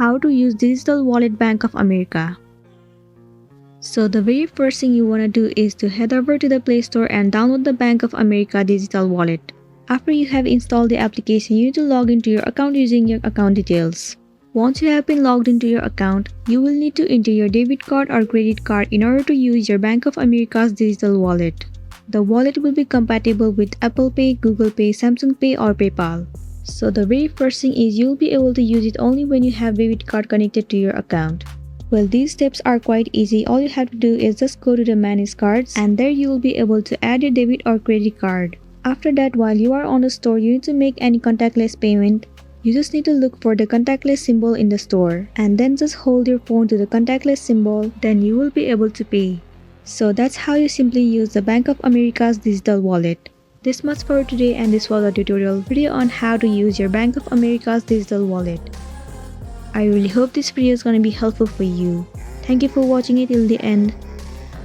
How to use Digital Wallet Bank of America. So the very first thing you want to do is to head over to the Play Store and download the Bank of America Digital Wallet. After you have installed the application, you need to log into your account using your account details. Once you have been logged into your account, you will need to enter your debit card or credit card in order to use your Bank of America's digital wallet. The wallet will be compatible with Apple Pay, Google Pay, Samsung Pay or PayPal. So the very first thing is you'll be able to use it only when you have debit card connected to your account. Well, these steps are quite easy. All you have to do is just go to the Manage Cards and there you will be able to add your debit or credit card. After that, while you are on the store, you need to make any contactless payment. You just need to look for the contactless symbol in the store and then just hold your phone to the contactless symbol, then you will be able to pay. So that's how you simply use the Bank of America's digital wallet. This much for today, and this was a tutorial video on how to use your Bank of America's digital wallet. I really hope this video is gonna be helpful for you. Thank you for watching it till the end.